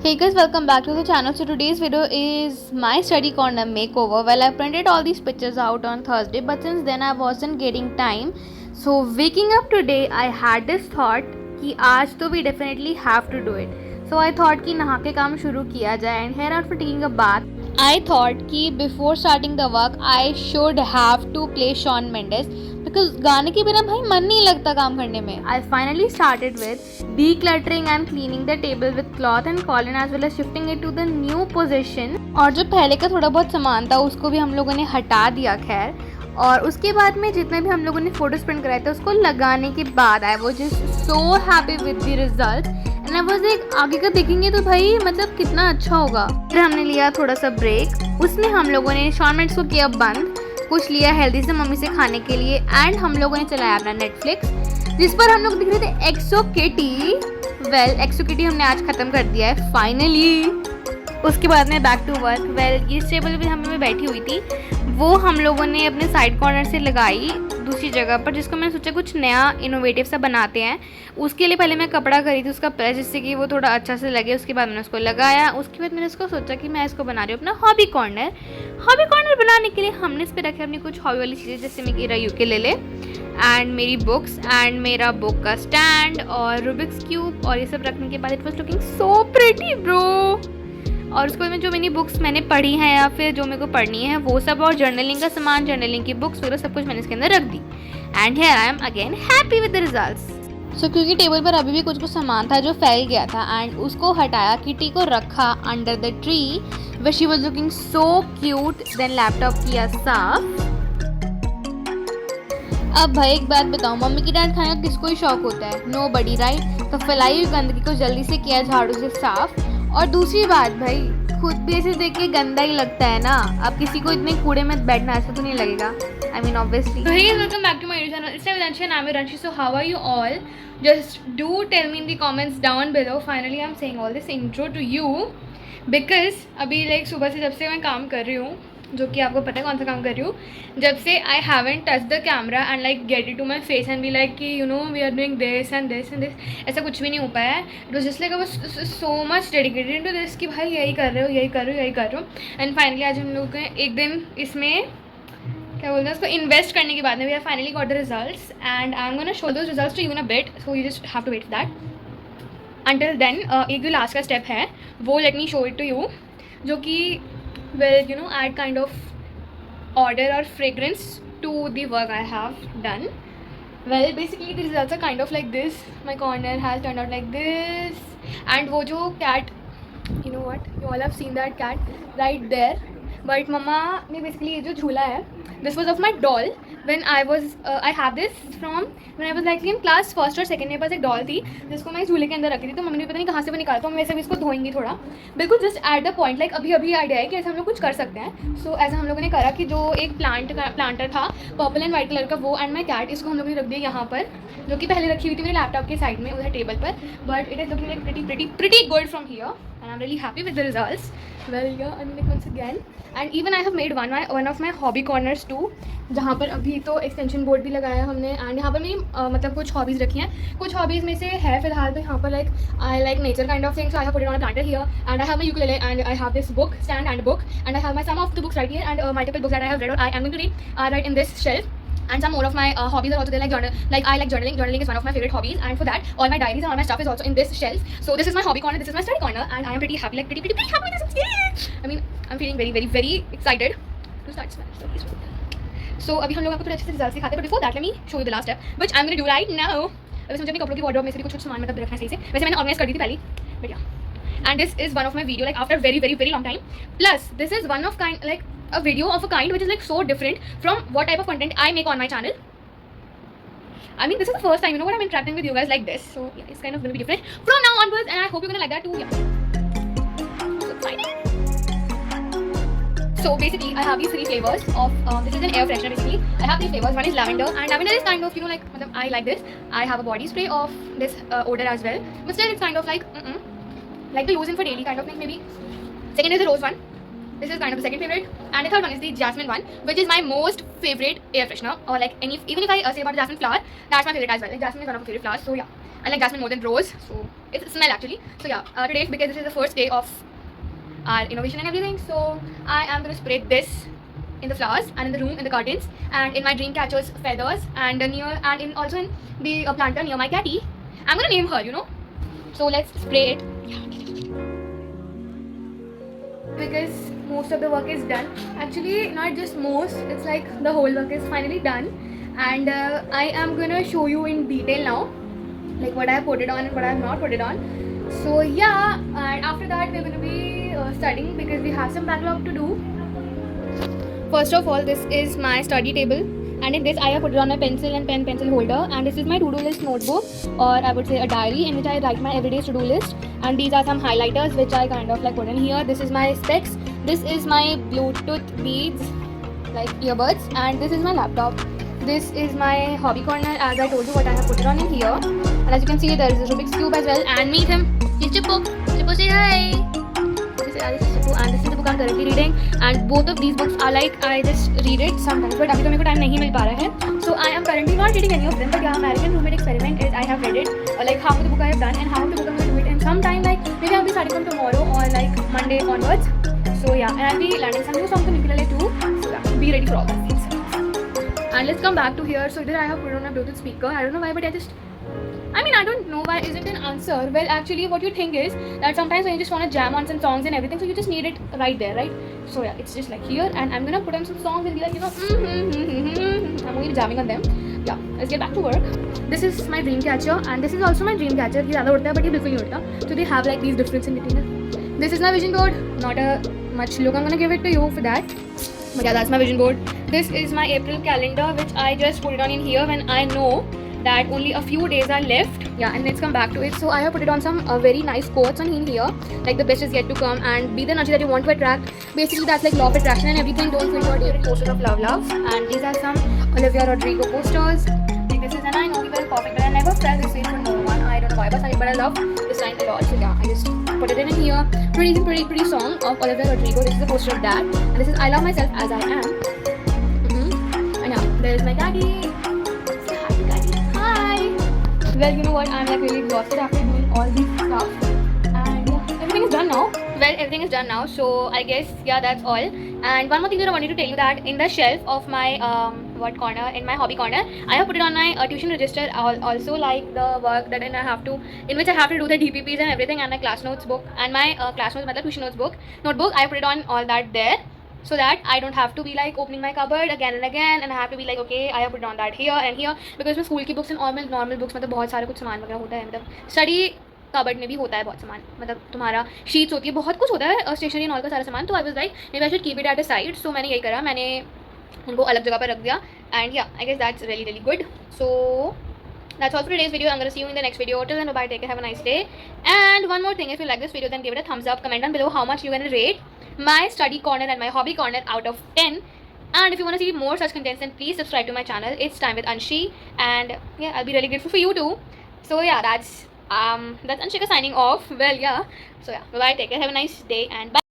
Hey guys, welcome back to the channel. So today's video is my study corner makeover. Well, I printed all these pictures out on Thursday, but since then I wasn't getting time. So waking up today, I had this thought कि आज तो we definitely have to do it. So I thought कि नहा के काम शुरू किया जाए, and here after taking a bath, I thought कि before starting the work, I should have to play Shawn Mendes because गाने के बिना भाई मन नहीं लगता काम करने में. I finally started with decluttering and cleaning the table with cloth and cotton as well as shifting it to the new position. और जो पहले का थोड़ा बहुत सामान था उसको भी हम लोगों ने हटा दिया खैर. और उसके बाद में जितने भी हम लोगों ने फोटोज प्रिंट कराए थे उसको लगाने के बाद I was just so happy with the result and I was like आगे का देखेंगे तो भाई मतलब कितना अच्छा होगा. फिर हमने लिया थोड़ा सा ब्रेक. उसमें हम लोगों ने शॉर्ट मिनट्स को किया बंद, कुछ लिया हेल्दी से मम्मी से खाने के लिए एंड हम लोगों ने चलाया अपना नेटफ्लिक्स जिस पर हम लोग दिख रहे थे एक्सो किटी. वेल एक्सो किटी हमने आज ख़त्म कर दिया है फाइनली. उसके बाद में बैक टू वर्क. वेल इस टेबल पे हमें बैठी हुई थी वो हम लोगों ने अपने साइड कॉर्नर से लगाई दूसरी जगह पर जिसको मैंने सोचा कुछ नया इनोवेटिव सा बनाते हैं. उसके लिए पहले मैं कपड़ा करी थी उसका प्रेस जिससे कि वो थोड़ा अच्छा से लगे. उसके बाद मैंने उसको लगाया. उसके बाद मैंने उसको सोचा कि मैं इसको बना रही हूँ अपना हॉबी कॉर्नर. हॉबी कॉर्नर बनाने के लिए हमने इस पर रखे अपनी कुछ हॉबी वाली चीज़ें जैसे मैं कीरा यूकेलेले एंड मेरी बुक्स एंड मेरा बुक का स्टैंड और रूबिक्स क्यूब और ये सब रखने के बाद it was looking so pretty bro. और उसके बाद में जो मेरी बुक्स मैंने पढ़ी हैं या फिर जो मेरे को पढ़नी है वो सब और जर्नलिंग का सामान जर्नलिंग की बुक्स वगैरह सब कुछ मैंने इसके अंदर रख दी. And here I am again happy with the results. So क्योंकि टेबल पर अभी भी कुछ कुछ सामान था जो फैल गया था एंड उसको हटाया, किटी को रखा under the tree way she was looking so cute. Then laptop किया साफ. अब भाई एक बात बताओ, मम्मी की डांट खाने का किसको ही शौक होता है? नो बडी राइट. तो फैलाई हुई गंदगी को जल्दी से किया झाड़ू से साफ. और दूसरी बात भाई खुद भी ऐसे देख के गंदा ही लगता है ना. अब किसी को इतने कूड़े में बैठना ऐसा तो नहीं लगेगा. I mean obviously. Hey guys, welcome back to my YouTube channel. It's time with Anshi and I'm with Anshi. So how are you all? Just do tell me in the comments down below. Finally I'm saying all this intro to you because अभी like सुबह से जब से मैं काम कर रही हूँ जो कि आपको पता है कौन सा काम कर रही हूँ, जब से I haven't touch the camera and like get it to my face and be like कि you know we are doing this and this and this, ऐसा कुछ भी नहीं हो पाया है. It was just like I was so much dedicated to this कि भाई यही कर रहे हो यही कर रहे हो यही कर रहे हो. एंड फाइनली आज हम लोग एक दिन इसमें क्या बोलते हैं उसको इन्वेस्ट करने के बाद में we have finally got the results and I am gonna show those results to you in a bit. So you just have to wait for that. Until then एक जो लास्ट का स्टेप है वो let me show it to you जो कि will you know add kind of order or fragrance to the work I have done. Well, basically the results are kind of like this. My corner has turned out like this. And वो जो cat, you know what? You all have seen that cat right there. But मम्मा ने basically ये जो झूला है, this was of my doll. When I was, I have this from when I was like in class first और second. मेरे पास एक doll थी जिसको मैं झूले के अंदर रखी थी. तो मम्मी ने पता नहीं कहाँ से वो निकाला. तो हम वैसे भी इसको धोएंगे थोड़ा बिल्कुल just at the point like अभी आइडिया है कि ऐसा हम लोग कुछ कर सकते हैं. सो ऐसा हम लोगों ने करा कि जो एक प्लांटर था पर्पल एंड वाइट कलर का वो एंड माई कैट इसको हम लोगों ने रख दिया यहाँ पर जो कि पहले रखी हुई थी मेरे लैपटॉप के साइड में उधर टेबल पर. But it is looking like pretty good from here and I'm really happy with the results. Well yeah, I mean like once again and even I have made one of my hobby corners too जहाँ पर अभी तो extension board भी लगाया हमने and यहाँ पर मेरी मतलब कुछ हॉबीज़ रखी हैं. कुछ हॉबीज़ में से है फिलहाल तो यहाँ पर like I like nature kind of thing. So I have put it on a planter here and I have my ukulele and I have this book stand and book and I have my some of the books right here and multiple books that I have read और I am going to read are right in this shelf. And some more of my hobbies are also there like I like journaling. Journaling is one of my favorite hobbies and for that all my diaries and all my stuff is also in this shelf. So this is my hobby corner, this is my study corner and I am pretty happy, like pretty happy with this. Yeah! I mean I'm feeling very excited to start Spanish. So अभी हम लोग आपको थोड़ा अच्छे से result दिखाते हैं but before that let me show you the last step which I'm going to do right now. वैसे मुझे अपने कपड़ों की वार्डरोब में से भी कुछ सामान मतलब रखना है सही से. वैसे मैंने ऑर्गेनाइज कर दी थी पहले but yeah. And this is one of my video like after very long time. Plus this is one of kind like a video of a kind which is like so different from what type of content I make on my channel. I mean this is the first time you know what I'm interacting with you guys like this. So yeah, it's kind of going to be different from now onwards and I hope you're going to like that too. Yeah. So exciting. So basically I have these three flavors of this is an air freshener basically. I have these flavors. One is lavender and lavender is kind of you know like I like this. I have a body spray of this odor as well. But still it's kind of like to use in for daily kind of thing maybe. Second is the rose one. This is kind of the second favorite and the third one is the jasmine one which is my most favorite air freshener or like even if I say about jasmine flower that's my favorite as well. Like jasmine is one of my favorite flowers so yeah I like jasmine more than rose. So It's smell actually. So yeah, today because this is the first day of our innovation and everything, so I am gonna spray this in the flowers and in the room, in the curtains, and in my dream catcher's feathers, and near and in also in the planter near my catty. I'm gonna name her, you know. So let's spray it. Because most of the work is done. Actually, not just most, it's like the whole work is finally done. And I am gonna show you in detail now, like what I have put it on and what I have not put it on. So yeah, and after that we're gonna be studying because we have some backlog to do. First of all, this is my study table, and in this I have put it on my pencil and pencil holder, and this is my to-do list notebook, or I would say a diary in which I write my everyday to-do list. And these are some highlighters which I kind of like put in here. This is my specs, this is my Bluetooth beads, like earbuds, and this is my laptop. This is my hobby corner, as I told you what I have put it on in here. And as you can see, there is a Rubik's Cube as well, and meet him, he's Chippo. Chippo, say hi. This is Chippo, and this is the book I'm currently reading. And both of these books are like, I just read it sometimes, but अभी तो मेरे को time नहीं मिल पा रहा है. So I am currently not reading any of them, but yeah, American Roommate Experiment is I have read it. Like half of the book I have done, and half of the book I'm going to do it in some time, like maybe I'll be starting from tomorrow or like Monday onwards. So yeah, and I'll be learning some new songs on ukulele too. So yeah, be ready for all these things. And let's come back to here. So there I have put on a Bluetooth speaker. I don't know why, but I don't know why isn't an answer. Well, actually what you think is that sometimes when you just want to jam on some songs and everything, so you just need it right there, right? So yeah, it's just like here, and I'm gonna put on some songs and be like, you know, I'm only jamming on them. Yeah, let's get back to work. This is my dream catcher, and this is also my dream catcher. ये ज़्यादा उड़ता है, but ये बिल्कुल नहीं उड़ता. So they have like these difference in between it. This is my vision board. Not a much look. I'm gonna give it to you for that. But yeah, that's my vision board. This is my April calendar, which I just put it on in here when I know that only a few days are left. Yeah, and let's come back to it. So I have put it on some very nice quotes on in here, like the best is yet to come, and be the energy that you want to attract. Basically that's like law of attraction and everything. Don't fill your day with posters of love. And these are some Olivia Rodrigo posters. Like this is, and I know we were perfect, but I never felt this way for no one. I don't know why, but I love this line a lot. So yeah, I just put it in here. Pretty song of Olivia Rodrigo. This is a poster of that, and this is I love myself as I am. And yeah, there's my daddy. Well, you know what, I'm like really exhausted after doing all these stuff, and yeah, everything is done now. Well, everything is done now, so I guess yeah, that's all. And one more thing that I wanted to tell you, that in the shelf of my in my hobby corner, I have put it on my tuition register also, like the work that in which I have to do the DPPs and everything, and my class notes book and my class notes, tuition notes notebook. I put it on all that there, so that I don't have to be like opening my cupboard again and again, and I have to be like, okay, I have put on that here and here, because में school की books and normal books मतलब बहुत सारे कुछ सामान वगैरह होता है, मतलब स्टडी कबर्ड में भी होता है बहुत सामान, मतलब तुम्हारा शीट्स होती है, बहुत कुछ होता है स्टेशनरी एंड ऑल का सारा सामान. तो I was like maybe I should keep it at a side. सो मैंने यही करा, मैंने उनको अलग जगह पर रख दिया. And yeah, I guess that's really good. So that's all for today's video. I'm going to see you in the next video. Till then, bye, take care, have a nice day. And one more thing, if you like this video, then give it a thumbs up. Comment down below how much you're going to rate my study corner and my hobby corner out of 10. And if you want to see more such contents, then please subscribe to my channel. It's Time with Anshi, and yeah, I'll be really grateful for you too. So yeah, that's Anshika signing off. Well, yeah, so yeah, bye, take care, have a nice day, and bye.